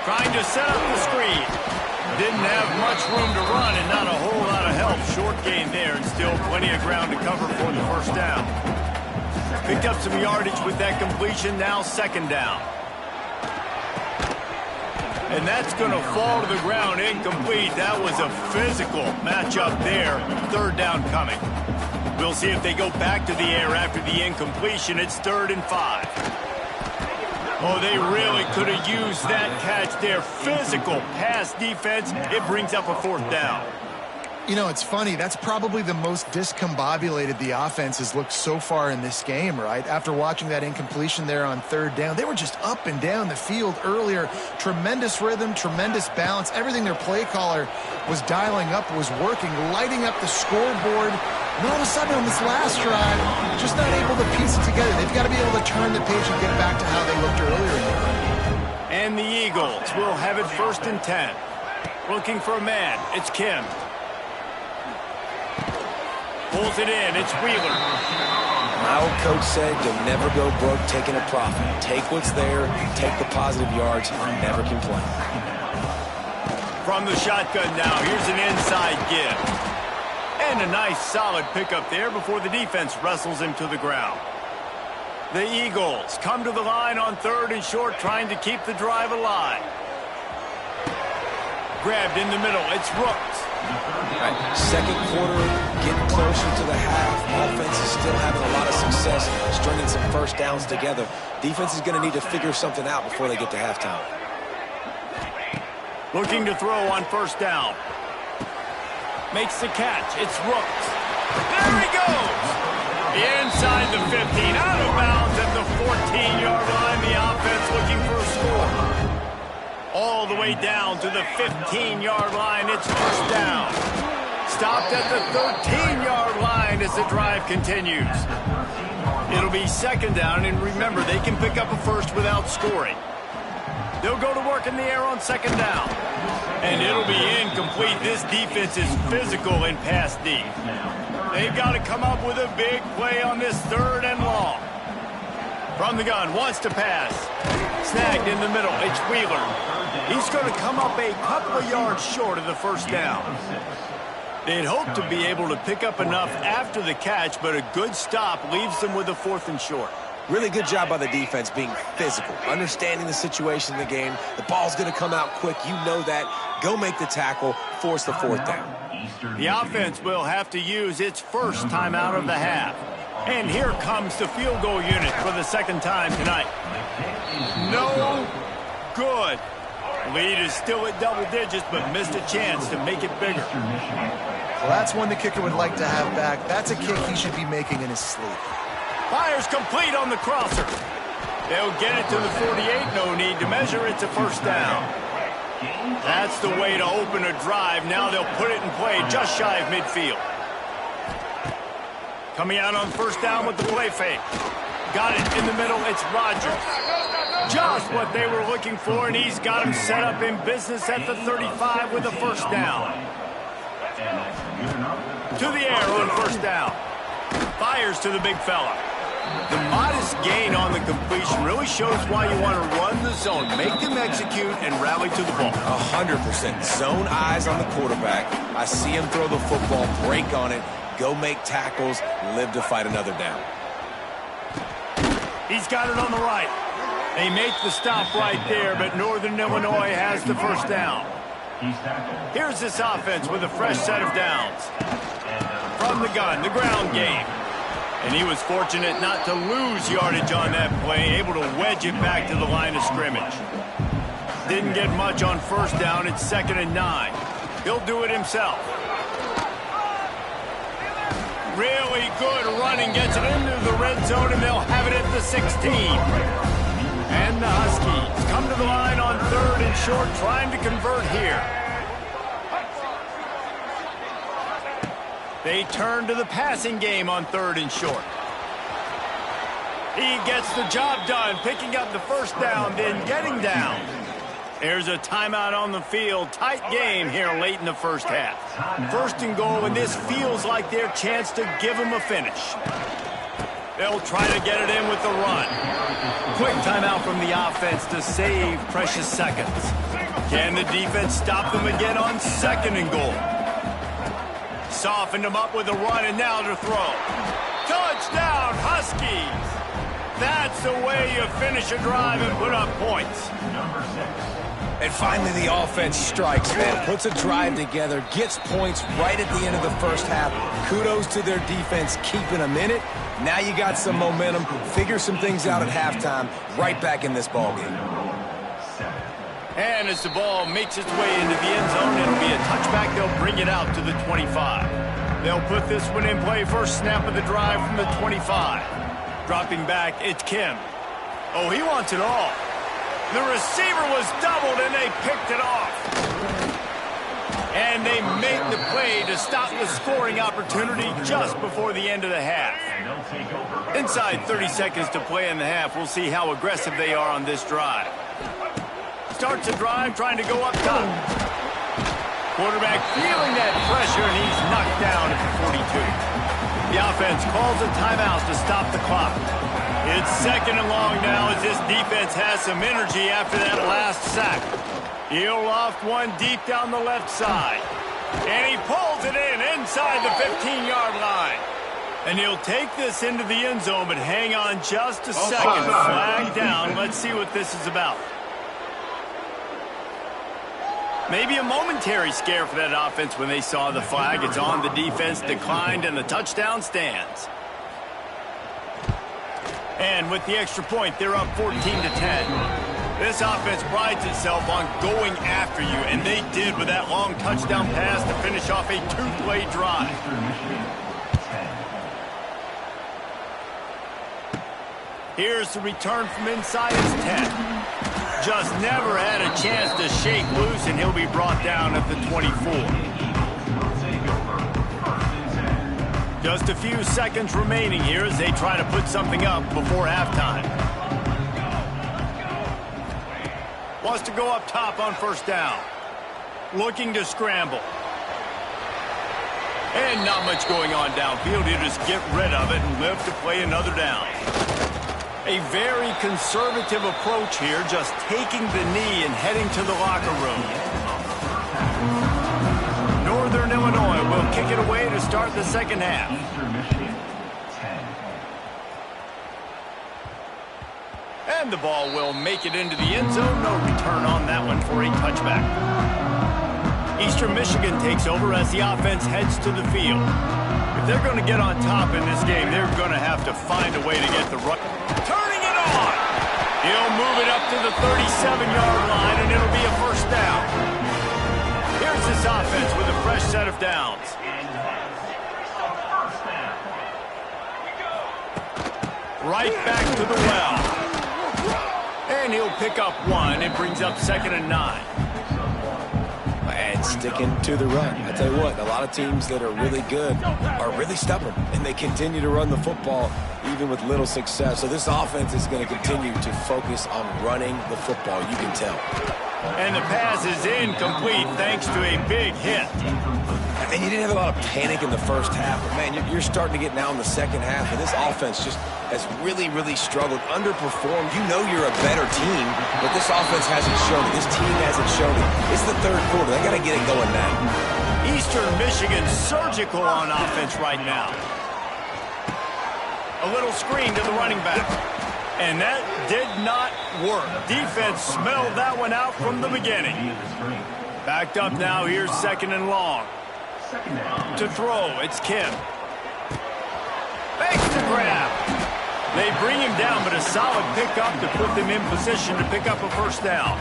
Trying to set up the screen. Didn't have much room to run and not a whole lot of help. Short gain there and still plenty of ground to cover for the first down. Picked up some yardage with that completion. Now second down. And that's going to fall to the ground incomplete. That was a physical matchup there. Third down coming. We'll see if they go back to the air after the incompletion. It's 3rd and 5. Oh, they really could have used that catch there. Physical pass defense. It brings up a 4th down. You know, it's funny. That's probably the most discombobulated the offense has looked so far in this game, right? After watching that incompletion there on 3rd down, they were just up and down the field earlier. Tremendous rhythm, tremendous balance. Everything their play caller was dialing up was working, lighting up the scoreboard. And all of a sudden on this last drive, just not able to piece it together. They've got to be able to turn the page and get back to how they looked earlier in the game. And the Eagles will have it 1st and 10. Looking for a man. It's Kim. Pulls it in. It's Wheeler. My old coach said you'll never go broke taking a profit. Take what's there, take the positive yards, and never complain. From the shotgun now, here's an inside give. And a nice solid pickup there before the defense wrestles him to the ground. The Eagles come to the line on 3rd and short, trying to keep the drive alive. Grabbed in the middle. It's Rooks. Right. Second quarter, getting closer to the half. Offense is still having a lot of success stringing some first downs together. Defense is going to need to figure something out before they get to halftime. Looking to throw on 1st down. Makes the catch. It's Rooks. There he goes. Inside the 15. Out of bounds at the 14-yard line. The offense looking for a score. All the way down to the 15-yard line. It's 1st down. Stopped at the 13-yard line as the drive continues. It'll be 2nd down, and remember, they can pick up a first without scoring. They'll go to work in the air on 2nd down. And it'll be incomplete. This defense is physical in pass deep. They've got to come up with a big play on this 3rd and long. From the gun, wants to pass. Snagged in the middle. It's Wheeler. He's going to come up a couple of yards short of the 1st down. They'd hope to be able to pick up enough after the catch, but a good stop leaves them with a 4th and short. Really good job by the defense being physical, understanding the situation in the game. The ball's going to come out quick. You know that. Go make the tackle, force the 4th down. The offense will have to use its first timeout of the half. And here comes the field goal unit for the 2nd time tonight. No good. Lead is still at double digits, but missed a chance to make it bigger. Well, that's one the kicker would like to have back. That's a kick he should be making in his sleep. Fires complete on the crosser. They'll get it to the 48. No need to measure. It's a 1st down. That's the way to open a drive. Now they'll put it in play just shy of midfield. Coming out on 1st down with the play fake. Got it in the middle. It's Rodgers. Just what they were looking for, and he's got him set up in business at the 35 with a 1st down. To the air on 1st down. Fires to the big fella. The modest gain on the completion really shows why you want to run the zone. Make them execute and rally to the ball. 100%. Zone eyes on the quarterback. I see him throw the football, break on it, go make tackles, live to fight another down. He's got it on the right. They make the stop right there, but Northern Illinois has the 1st down. Here's this offense with a fresh set of downs. From the gun, the ground game. And he was fortunate not to lose yardage on that play, able to wedge it back to the line of scrimmage. Didn't get much on 1st down. It's 2nd and 9. He'll do it himself. Really good running, gets it into the red zone, and they'll have it at the 16. And the Huskies come to the line on 3rd and short, trying to convert here. They turn to the passing game on 3rd and short. He gets the job done, picking up the 1st down, then getting down. There's a timeout on the field. Tight game here late in the first half. First and goal, and this feels like their chance to give them a finish. They'll try to get it in with the run. Quick timeout from the offense to save precious seconds. Can the defense stop them again on second and goal? Softened them up with a run, and now to throw. Touchdown, Huskies! That's the way you finish a drive and put up points. And finally the offense strikes, man. Puts a drive together, gets points right at the end of the first half. Kudos to their defense keeping them in it. Now you got some momentum. Figure some things out at halftime. Right back in this ballgame. And as the ball makes its way into the end zone, it'll be a touchback. They'll bring it out to the 25. They'll put this one in play. First snap of the drive from the 25. Dropping back, it's Kim. Oh, he wants it all. The receiver was doubled, and they picked it off. And they make the play to stop the scoring opportunity just before the end of the half. Inside 30 seconds to play in the half. We'll see how aggressive they are on this drive. Starts a drive trying to go up top. Quarterback feeling that pressure, and he's knocked down at the 42. The offense calls a timeout to stop the clock. It's second and long now as this defense has some energy after that last sack. He'll loft one deep down the left side. And he pulls it in inside the 15-yard line. And he'll take this into the end zone, but hang on just a second. Flag down. Let's see what this is about. Maybe a momentary scare for that offense when they saw the flag. It's on, the defense declined, and the touchdown stands. And with the extra point, they're up 14-10. This offense prides itself on going after you, and they did with that long touchdown pass to finish off a two-play drive. Here's the return from inside his 10. Just never had a chance to shake loose, and he'll be brought down at the 24. Just a few seconds remaining here as they try to put something up before halftime. Wants to go up top on first down. Looking to scramble. And not much going on downfield. You just get rid of it and live to play another down. A very conservative approach here, just taking the knee and heading to the locker room. Northern Illinois will kick it away to start the second half. And the ball will make it into the end zone. No return on that one for a touchback. Eastern Michigan takes over as the offense heads to the field. If they're going to get on top in this game, they're going to have to find a way to get the run. Turning it on! He'll move it up to the 37-yard line, and it'll be a first down. Here's this offense with a fresh set of downs. Right back to the well. And he'll pick up one. It brings up 2nd and 9. And sticking to the run. I tell you what, a lot of teams that are really good are really stubborn, and they continue to run the football even with little success. So this offense is going to continue to focus on running the football, you can tell. And the pass is incomplete thanks to a big hit. And you didn't have a lot of panic in the first half, but man, you're starting to get now in the second half, and this offense just has really, really struggled, underperformed. You know you're a better team, but this offense hasn't shown it. This team hasn't shown it. It's the third quarter. They got to get it going now. Eastern Michigan surgical on offense right now. A little screen to the running back. And that did not work. Defense smelled that one out from the beginning. Backed up now. Here's 2nd and long. To throw, it's Kim. Makes the grab. They bring him down, but a solid pickup to put them in position to pick up a first down.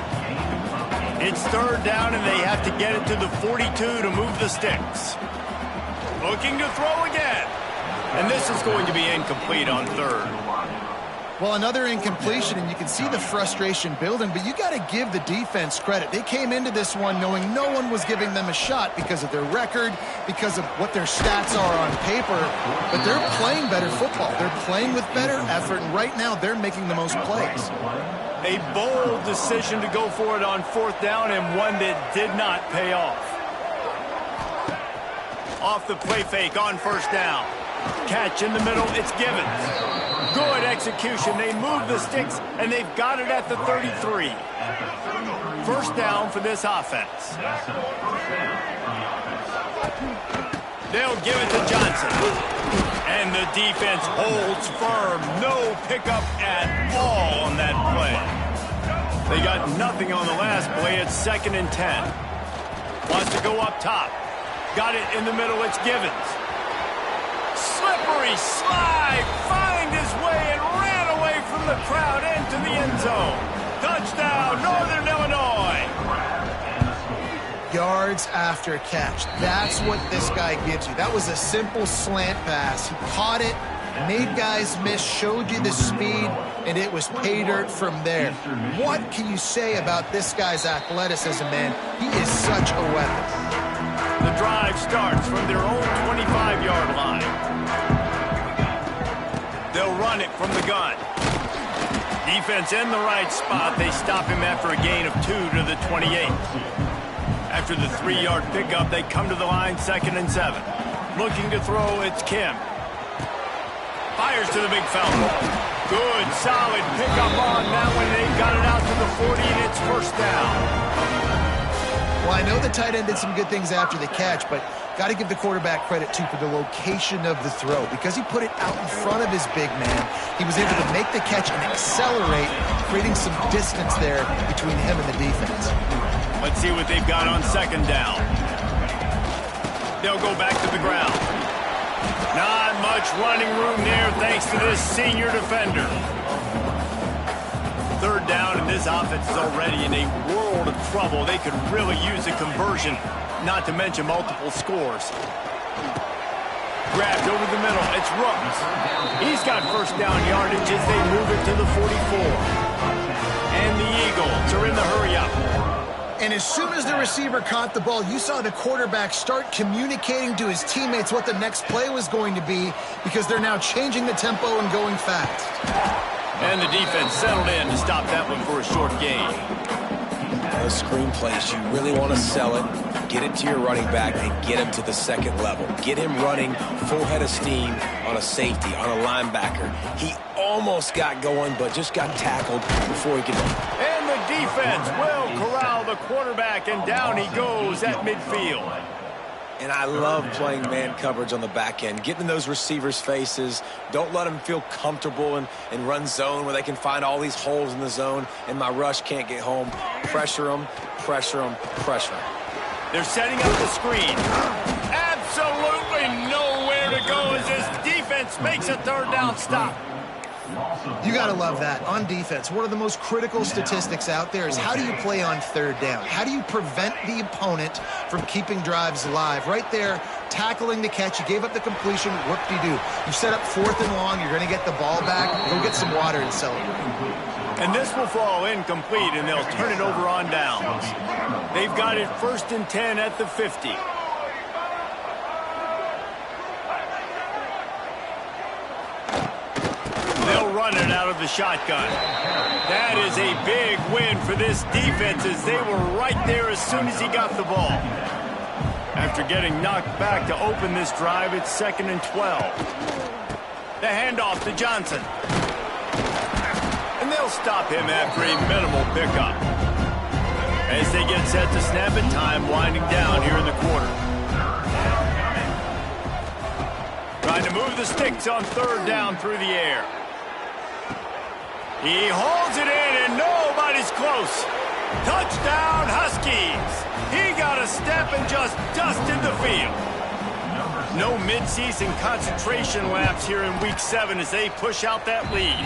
It's 3rd down, and they have to get it to the 42 to move the sticks. Looking to throw again. And this is going to be incomplete on 3rd. Well, another incompletion, and you can see the frustration building, but you got to give the defense credit. They came into this one knowing no one was giving them a shot because of their record, because of what their stats are on paper, but they're playing better football. They're playing with better effort, and right now they're making the most plays. A bold decision to go for it on 4th down, and one that did not pay off. Off the play fake on 1st down. Catch in the middle, it's Givens. Good execution. They move the sticks, and they've got it at the 33. 1st down for this offense. They'll give it to Johnson. And the defense holds firm. No pickup at all on that play. They got nothing on the last play. It's 2nd and 10. Wants to go up top. Got it in the middle. It's Givens. Slippery slide. Find his way and ran away from the crowd into the end zone. Touchdown, Northern Illinois. Yards after catch. That's what this guy gives you. That was a simple slant pass. He caught it, made guys miss, showed you the speed, and it was pay dirt from there. What can you say about this guy's athleticism, man? He is such a weapon. The drive starts from their own 25-yard line. They'll run it from the gun. Defense in the right spot. They stop him after a gain of 2 to the 28. After the 3-yard pickup, they come to the line, 2nd and 7. Looking to throw, it's Kim. Fires to the big foul ball. Good, solid pickup on that one. They got it out to the 40, and it's 1st down. Well, I know the tight end did some good things after the catch, but got to give the quarterback credit, too, for the location of the throw. Because he put it out in front of his big man, he was able to make the catch and accelerate, creating some distance there between him and the defense. Let's see what they've got on 2nd down. They'll go back to the ground. Not much running room there thanks to this senior defender. 3rd down, and this offense is already in a world of trouble. They could really use a conversion, not to mention multiple scores. Grabbed over the middle. It's Rooks. He's got 1st down yardage as they move it to the 44. And the Eagles are in the hurry-up. And as soon as the receiver caught the ball, you saw the quarterback start communicating to his teammates what the next play was going to be, because they're now changing the tempo and going fast. And the defense settled in to stop that one for a short gain. Those screen plays, you really want to sell it, get it to your running back, and get him to the 2nd level. Get him running full head of steam on a safety, on a linebacker. He almost got going, but just got tackled before he could. And the defense will corral the quarterback, and down he goes at midfield. And I love playing man coverage on the back end, getting in those receivers' faces. Don't let them feel comfortable and run zone where they can find all these holes in the zone, and my rush can't get home. Pressure them, pressure them, pressure them. They're setting up the screen. Absolutely nowhere to go as this defense makes a 3rd down stop. You got to love that. On defense, one of the most critical statistics out there is how do you play on 3rd down? How do you prevent the opponent from keeping drives alive? Right there, tackling the catch. You gave up the completion. Whoop-de-doo. You set up 4th and long. You're going to get the ball back. Go get some water and celebrate. And this will fall incomplete, and they'll turn it over on downs. They've got it 1st and 10 at the 50. They'll run it out of the shotgun. That is a big win for this defense as they were right there as soon as he got the ball. After getting knocked back to open this drive, it's 2nd and 12. The handoff to Johnson. And they'll stop him after a minimal pickup. As they get set to snap it, time winding down here in the quarter. Trying to move the sticks on 3rd down through the air. He holds it in, and nobody's close. Touchdown, Huskies. He got a step and just dusted the field. No midseason concentration laps here in Week 7 as they push out that lead.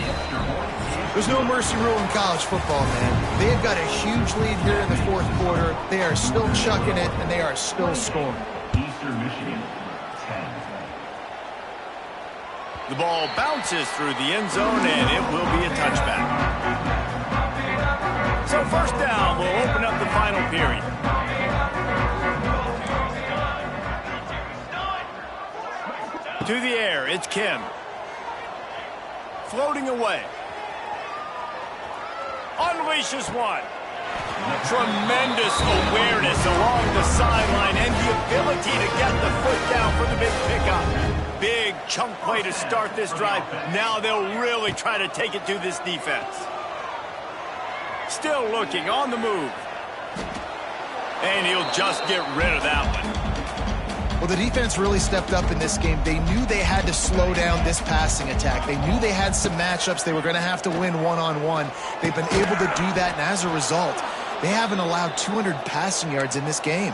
There's no mercy rule in college football, man. They've got a huge lead here in the 4th quarter. They are still chucking it, and they are still scoring. Eastern Michigan, 10. The ball bounces through the end zone, and it will be a touchback. So 1st down will open up the final period. To the air, it's Kim. Floating away. Unleashes one. Tremendous awareness along the sideline and the ability to get the foot down for the big pickup. Big chunk play to start this drive. Now they'll really try to take it to this defense. Still looking on the move. And he'll just get rid of that one. Well, the defense really stepped up in this game. They knew they had to slow down this passing attack. They knew they had some matchups they were going to have to win one-on-one. They've been able to do that, and as a result, they haven't allowed 200 passing yards in this game.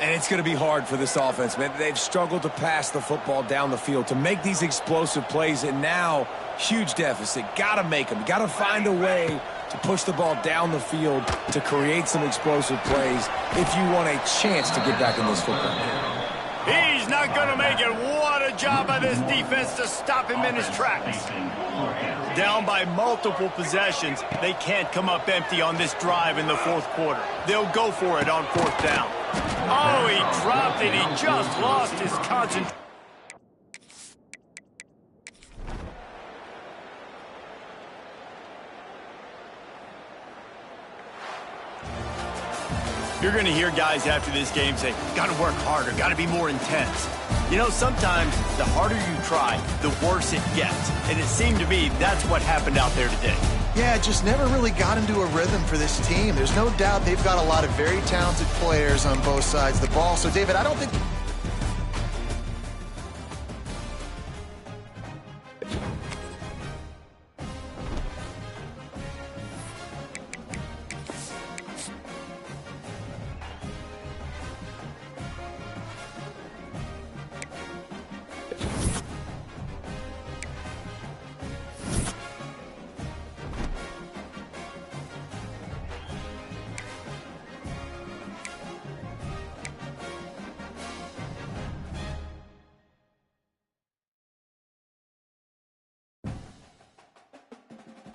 And it's going to be hard for this offense, man. They've struggled to pass the football down the field, to make these explosive plays, and now, huge deficit. Got to make them. Got to find a way to push the ball down the field to create some explosive plays if you want a chance to get back in this football game. He's not going to make it. What a job by this defense to stop him in his tracks. Down by multiple possessions, they can't come up empty on this drive in the fourth quarter. They'll go for it on fourth down. Oh, he dropped it. He just lost his concentration. You're going to hear guys after this game say, got to work harder, got to be more intense. You know, sometimes the harder you try, the worse it gets. And it seemed to me that's what happened out there today. Yeah, it just never really got into a rhythm for this team. There's no doubt they've got a lot of very talented players on both sides of the ball. So, David, I don't think